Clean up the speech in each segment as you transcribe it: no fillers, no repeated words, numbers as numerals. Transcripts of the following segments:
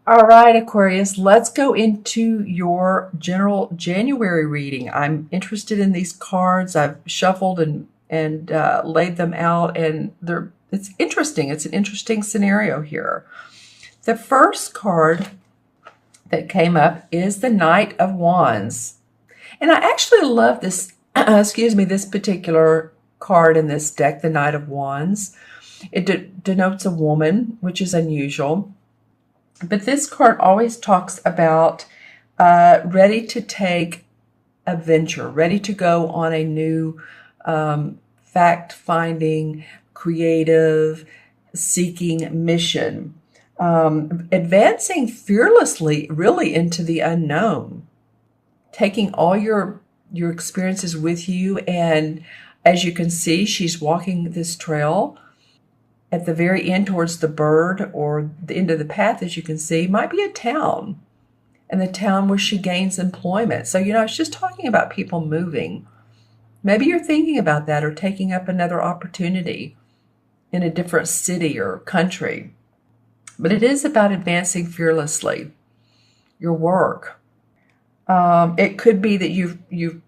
All right, Aquarius, let's go into your general January reading. I'm interested in these cards. I've shuffled and laid them out, and it's interesting. It's an interesting scenario here. The first card that came up is the Knight of Wands. And I actually love this, excuse me, this particular card in this deck, the Knight of Wands. It denotes a woman, which is unusual. But this card always talks about ready to take a venture, ready to go on a new fact-finding, creative, seeking mission. Advancing fearlessly, really into the unknown, taking all your experiences with you. And as you can see, she's walking this trail. At the very end towards the bird, or the end of the path, as you can see, might be a town, and the town where she gains employment. So, it's just talking about people moving. Maybe you're thinking about that, or taking up another opportunity in a different city or country. But it is about advancing fearlessly. Your work. It could be that you're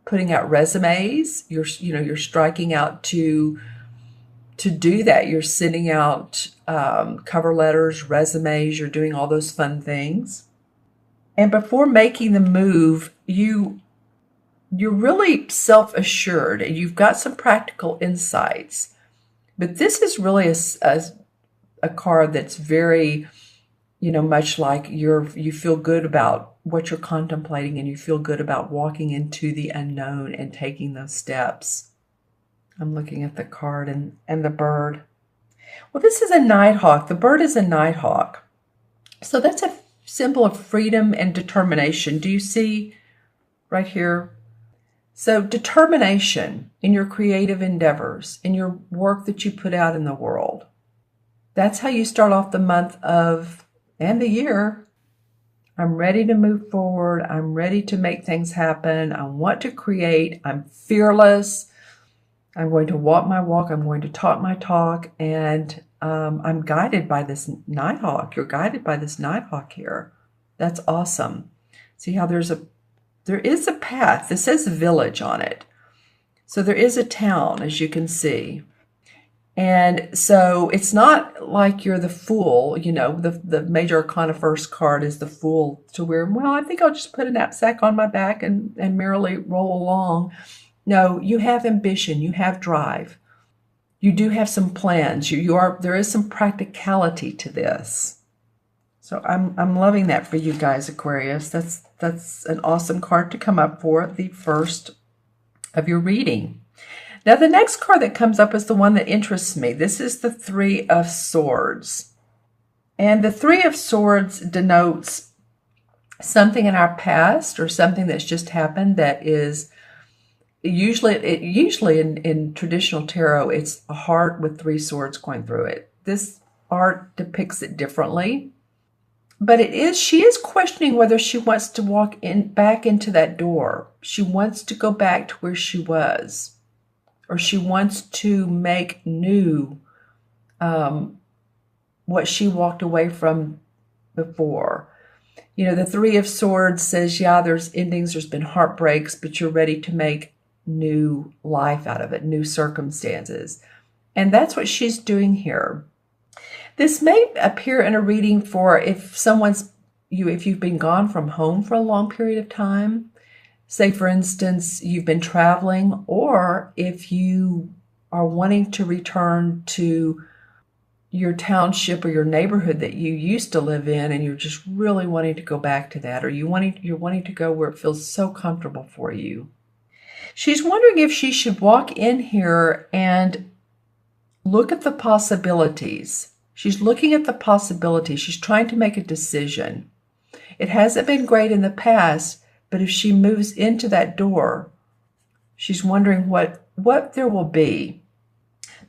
putting out resumes. You're striking out to do that. You're sending out cover letters, resumes. You're doing all those fun things. And before making the move, you're really self-assured, and you've got some practical insights. But this is really a card that's very, much like you feel good about what you're contemplating, and you feel good about walking into the unknown and taking those steps. I'm looking at the card and the bird. Well, this is a nighthawk. The bird is a nighthawk. So that's a symbol of freedom and determination. Do you see right here? So determination in your creative endeavors, in your work that you put out in the world. That's how you start off the month and the year. I'm ready to move forward. I'm ready to make things happen. I want to create. I'm fearless. I'm going to walk my walk. I'm going to talk my talk. And I'm guided by this nighthawk. You're guided by this nighthawk here. That's awesome. See how there is a path. This says village on it. So there is a town, as you can see. And so it's not like you're the fool. The major arcana first card is the fool, to where, well, I think I'll just put a knapsack on my back and merrily roll along. No, you have ambition, you have drive. You do have some plans. There is some practicality to this. So I'm loving that for you guys, Aquarius. That's an awesome card to come up for the first of your reading. Now, the next card that comes up is the one that interests me. This is the Three of Swords. And the Three of Swords denotes something in our past, or something that's just happened that is usually in traditional tarot, it's a heart with three swords going through it. This art depicts it differently. But she is questioning whether she wants to walk back into that door. She wants to go back to where she was, or she wants to make new what she walked away from before. The Three of Swords says, yeah, there's endings, there's been heartbreaks, but you're ready to make new life out of it, new circumstances. And that's what she's doing here. This may appear in a reading for if you've been gone from home for a long period of time. Say, for instance, you've been traveling, or if you are wanting to return to your township or your neighborhood that you used to live in, and you're just really wanting to go back to that, or you're wanting to go where it feels so comfortable for you. She's wondering if she should walk in here and look at the possibilities. She's looking at the possibilities. She's trying to make a decision. It hasn't been great in the past, but if she moves into that door, she's wondering what there will be.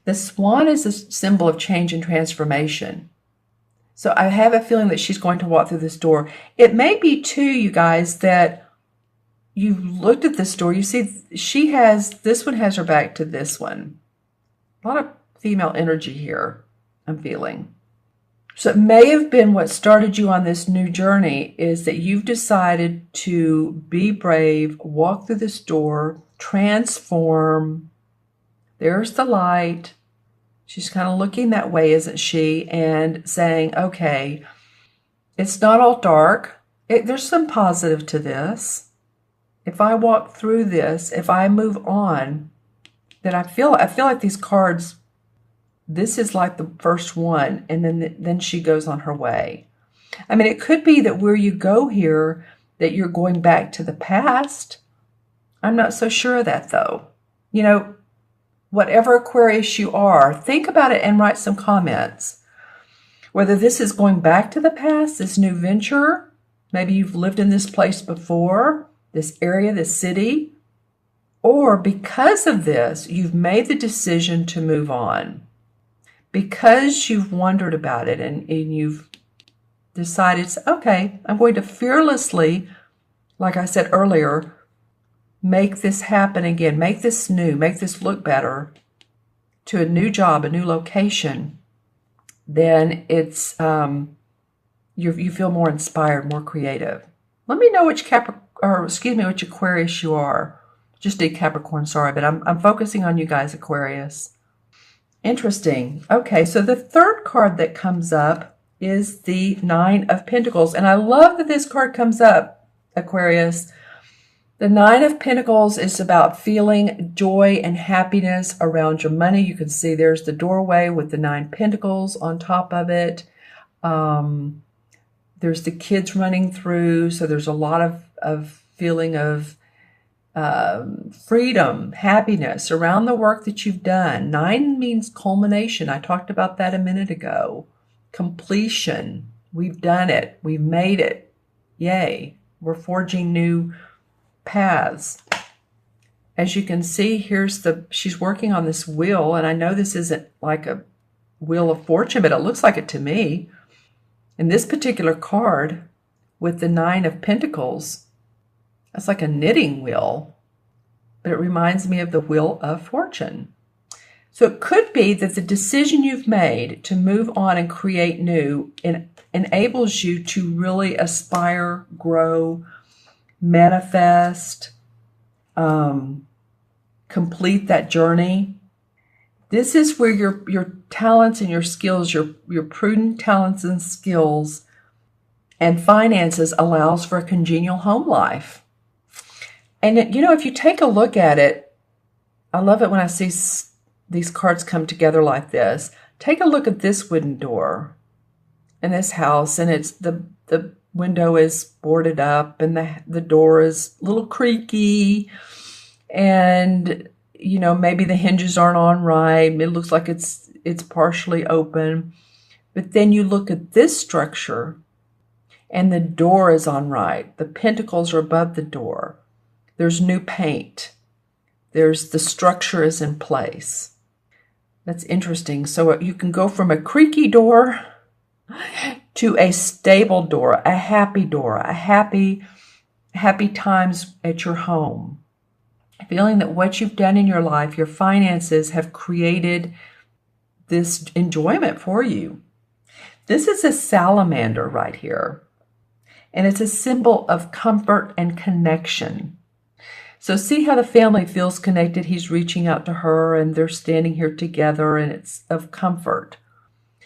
The swan is a symbol of change and transformation. So I have a feeling that she's going to walk through this door. It may be too, you guys, that you've looked at this door. You see, this one has her back to this one. A lot of female energy here, I'm feeling. So it may have been what started you on this new journey is that you've decided to be brave, walk through this door, transform. There's the light. She's kind of looking that way, isn't she? And saying, okay, it's not all dark. There's some positive to this. If I walk through this, if I move on, then I feel like these cards, this is like the first one, and then she goes on her way. I mean, it could be that where you go here, that you're going back to the past. I'm not so sure of that, though. You know, whatever Aquarius you are, think about it and write some comments. Whether this is going back to the past, this new venture, maybe you've lived in this place before, this area, this city, or because of this, you've made the decision to move on. Because you've wondered about it and you've decided, okay, I'm going to fearlessly, like I said earlier, make this happen again, make this new, make this look better to a new job, a new location, then it's you feel more inspired, more creative. Let me know which which Aquarius you are. Just did Capricorn, sorry, but I'm focusing on you guys, Aquarius. Interesting. Okay, so the third card that comes up is the Nine of Pentacles, and I love that this card comes up, Aquarius. The Nine of Pentacles is about feeling joy and happiness around your money. You can see there's the doorway with the Nine Pentacles on top of it. There's the kids running through, so there's a lot of feeling of freedom, happiness around the work that you've done. 9 means culmination. I talked about that a minute ago. Completion. We've done it. We've made it. Yay. We're forging new paths. As you can see, she's working on this wheel, and I know this isn't like a wheel of fortune, but it looks like it to me. And this particular card with the Nine of Pentacles, that's like a knitting wheel, but it reminds me of the Wheel of Fortune. So it could be that the decision you've made to move on and create new enables you to really aspire, grow, manifest, complete that journey. This is where your talents and your skills, your prudent talents and skills and finances allows for a congenial home life. And, you know, if you take a look at it, I love it when I see these cards come together like this. Take a look at this wooden door in this house, and it's the window is boarded up, and the door is a little creaky, and, you know, maybe the hinges aren't on right. It looks like it's partially open. But then you look at this structure, and the door is on right. The pentacles are above the door. There's new paint. The structure is in place. That's interesting. So you can go from a creaky door to a stable door, a happy times at your home. Feeling that what you've done in your life, your finances have created this enjoyment for you. This is a salamander right here. And it's a symbol of comfort and connection. So see how the family feels connected. He's reaching out to her and they're standing here together, and it's of comfort.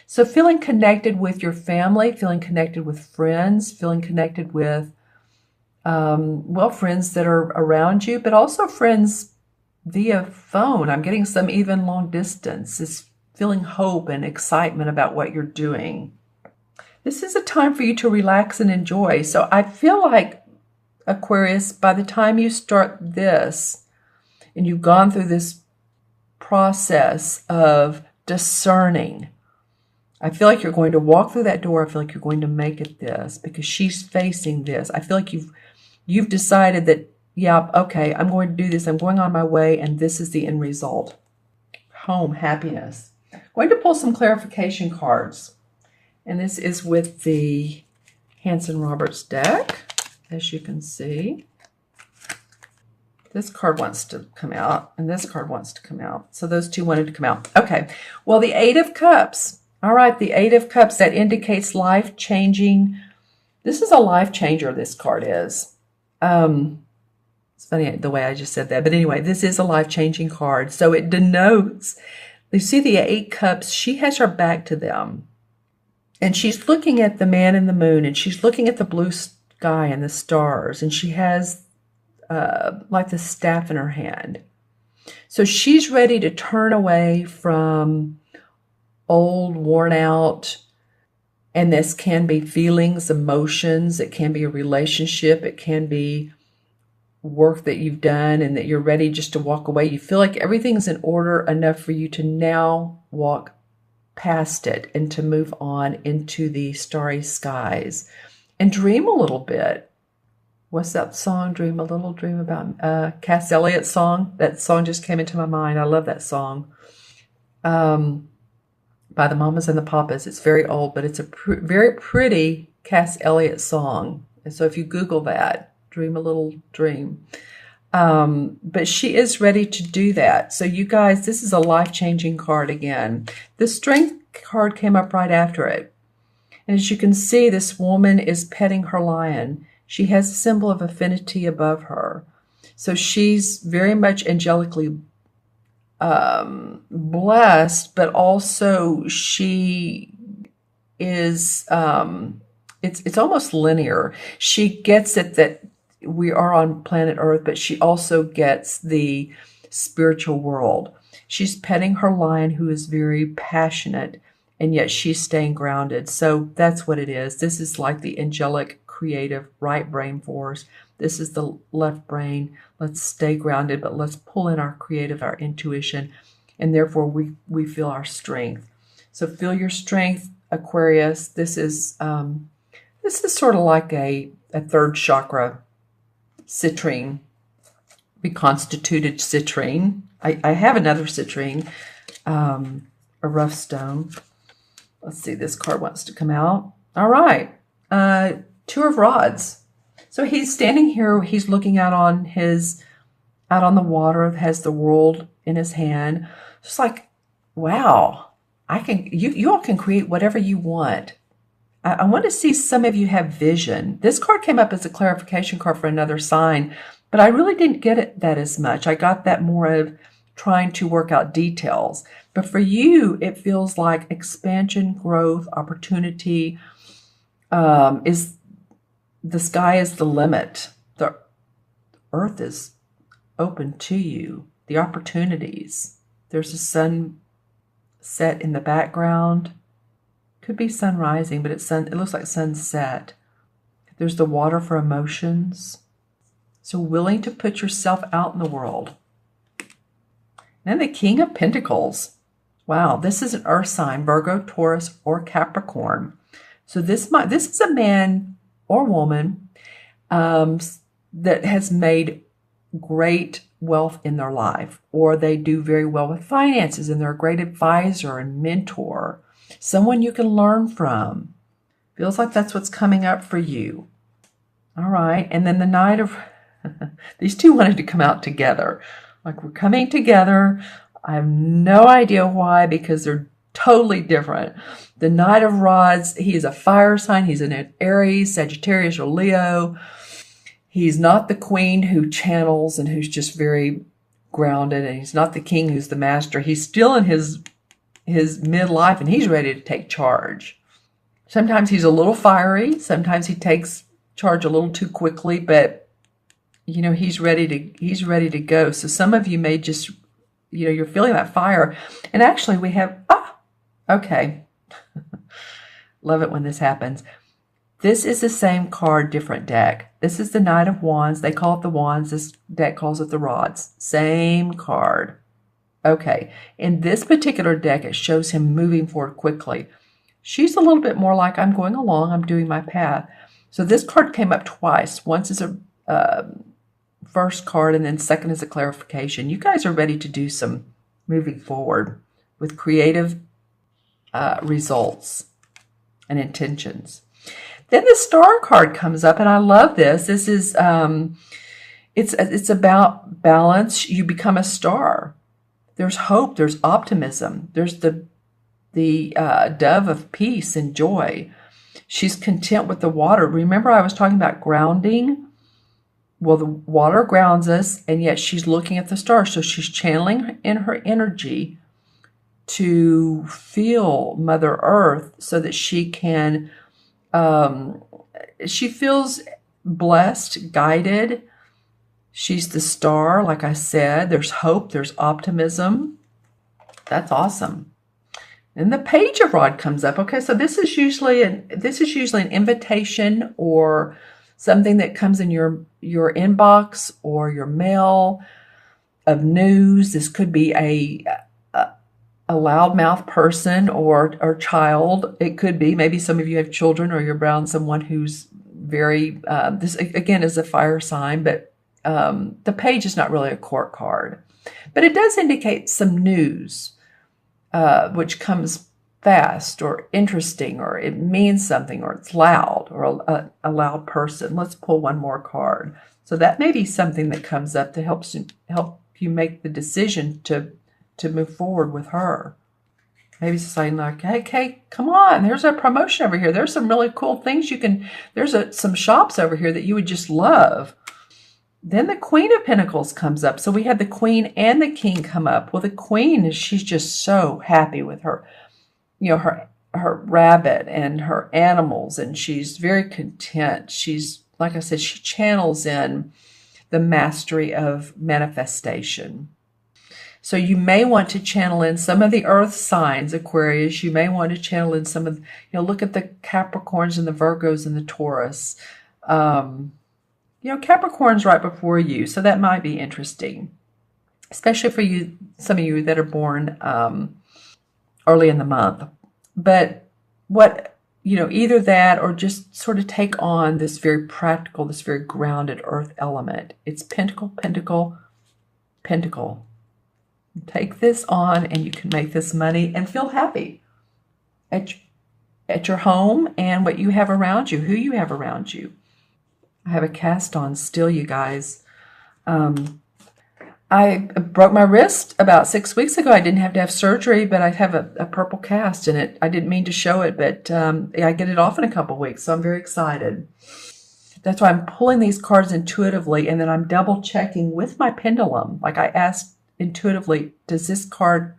So feeling connected with your family, feeling connected with friends, feeling connected with, friends that are around you, but also friends via phone. I'm getting some even long distance. It's feeling hope and excitement about what you're doing. This is a time for you to relax and enjoy. So I feel like, Aquarius, by the time you start this and you've gone through this process of discerning, I feel like you're going to walk through that door. I feel like you're going to make it this because she's facing this. I feel like you've decided that, yeah, okay, I'm going to do this. I'm going on my way, and this is the end result. Home, happiness. I'm going to pull some clarification cards, and this is with the Hanson Roberts deck. As you can see, this card wants to come out, and this card wants to come out. So those two wanted to come out. Okay, well, the Eight of Cups. All right, the Eight of Cups, that indicates life-changing. This is a life changer, this card is. It's funny the way I just said that. But anyway, this is a life-changing card. So it denotes, you see the Eight Cups, she has her back to them. And she's looking at the man in the moon, and she's looking at the blue sky and the stars. And she has like the staff in her hand. So she's ready to turn away from old, worn out, and this can be feelings, emotions, it can be a relationship, it can be work that you've done and that you're ready just to walk away. You feel like everything's in order enough for you to now walk past it and to move on into the starry skies and dream a little bit. What's that song? Dream a Little, Dream About, Cass Elliott's song. That song just came into my mind. I love that song. By the Mamas and the Papas. It's very old, but it's a very pretty Cass Elliott song. And so if you Google that, Dream a Little Dream. But she is ready to do that. So you guys, this is a life-changing card again. The Strength card came up right after it. And as you can see, this woman is petting her lion. She has a symbol of affinity above her. So she's very much angelically blessed, but also she is, it's almost linear. She gets it that we are on planet Earth, but she also gets the spiritual world. She's petting her lion, who is very passionate, and yet she's staying grounded. So that's what it is. This is like the angelic, creative, right brain force. This is the left brain. Let's stay grounded, but let's pull in our creative, our intuition, and therefore we feel our strength. So feel your strength, Aquarius. This is sort of like a third chakra citrine, reconstituted citrine. I have another citrine, a rough stone. Let's see, this card wants to come out. All right, Two of Rods. So he's standing here, he's looking out on the water, has the world in his hand. Just like, wow, you all can create whatever you want. I want to see some of you have vision. This card came up as a clarification card for another sign, but I really didn't get that as much. I got that more of trying to work out details. But for you, it feels like expansion, growth, opportunity, the sky is the limit. The earth is open to you. The opportunities. There's a sun set in the background. Could be sun rising, but it looks like sunset. There's the water for emotions. So willing to put yourself out in the world. And then the King of Pentacles. Wow, this is an earth sign, Virgo, Taurus, or Capricorn. So this is a man or woman that has made great wealth in their life, or they do very well with finances and they're a great advisor and mentor, someone you can learn from. Feels like that's what's coming up for you. All right, and then the Knight of, these two wanted to come out together. Like, we're coming together. I have no idea why, because they're totally different. The Knight of Rods, he is a fire sign. He's an Aries, Sagittarius, or Leo. He's not the queen who channels and who's just very grounded, and he's not the king who's the master. He's still in his midlife, and he's ready to take charge. Sometimes he's a little fiery. Sometimes he takes charge a little too quickly, but you know, he's ready to go. So some of you may just, you know, you're feeling that fire. And actually we have, okay. Love it when this happens. This is the same card, different deck. This is the Knight of Wands. They call it the Wands. This deck calls it the Rods. Same card. Okay. In this particular deck, it shows him moving forward quickly. She's a little bit more like, I'm going along, I'm doing my path. So this card came up twice. Once as a first card, and then second as a clarification. You guys are ready to do some moving forward with creative results and intentions. Then the Star card comes up, and I love this. This is it's about balance. You become a star. There's hope. There's optimism. There's the dove of peace and joy. She's content with the water. Remember, I was talking about grounding? Well, the water grounds us, and yet she's looking at the stars. So she's channeling in her energy to feel Mother Earth so that she can, she feels blessed, guided. She's the star, like I said. There's hope, there's optimism. That's awesome. And the Page of Rod comes up. Okay, so this is usually an invitation or something that comes in your inbox or your mail of news. This could be a loudmouth person or child. It could be, maybe some of you have children or you're around someone who's very, this again is a fire sign, but the Page is not really a court card. But it does indicate some news, which comes fast or interesting, or it means something, or it's loud, or a loud person. Let's pull one more card. So that may be something that comes up to help you make the decision to move forward with her. Maybe something like, hey, come on, there's a promotion over here. There's some really cool things there's some shops over here that you would just love. Then the Queen of Pentacles comes up. So we had the Queen and the King come up. Well, the Queen she's just so happy with her, her rabbit and her animals, and she's very content. She's, like I said, she channels in the mastery of manifestation. So you may want to channel in some of the earth signs, Aquarius. You may want to channel in some of, look at the Capricorns and the Virgos and the Taurus. Capricorn's right before you, so that might be interesting, especially for you, some of you that are born early in the month. But either that or just sort of take on this very practical, this very grounded earth element. It's Pentacle, Pentacle, Pentacle. Take this on and you can make this money and feel happy at your home and what you have around you, who you have around you. I have a cast on still, you guys. I broke my wrist about 6 weeks ago. I didn't have to have surgery, but I have a purple cast in it. I didn't mean to show it, but I get it off in a couple weeks, so I'm very excited. That's why I'm pulling these cards intuitively, and then I'm double checking with my pendulum. Like I asked intuitively, is this card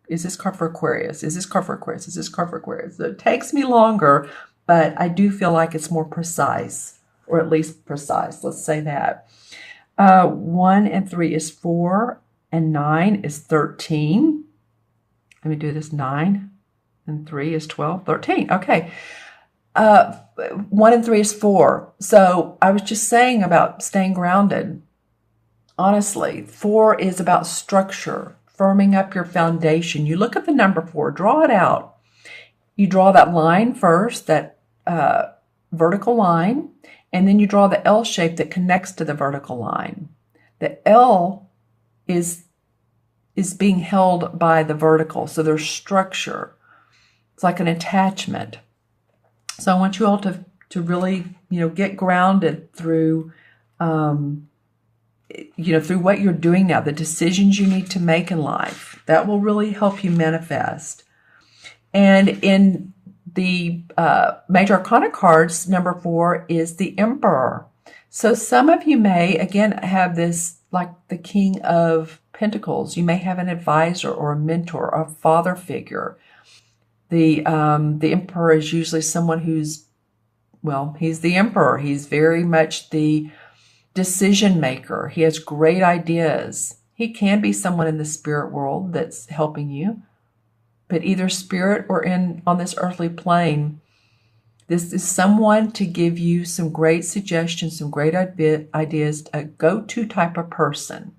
for Aquarius? Is this card for Aquarius? Is this card for Aquarius? So it takes me longer, but I do feel like it's more precise, or at least precise. Let's say that. 1 and 3 is 4, and 9 is 13. Let me do this. 9 and 3 is 12, 13. Okay. 1 and 3 is 4. So I was just saying about staying grounded. Honestly, 4 is about structure, firming up your foundation. You look at the number 4, draw it out. You draw that line first, that vertical line, and then you draw the L shape that connects to the vertical line. The L is being held by the vertical, so there's structure. It's like an attachment. So I want you all to really, get grounded through through what you're doing now, the decisions you need to make in life. That will really help you manifest. And in the Major Arcana cards, number 4 is the Emperor. So some of you may, again, have this, like the King of Pentacles. You may have an advisor or a mentor or a father figure. The Emperor is usually someone he's the Emperor. He's very much the decision maker. He has great ideas. He can be someone in the spirit world that's helping you, but either spirit or on this earthly plane, this is someone to give you some great suggestions, some great ideas, a go-to type of person.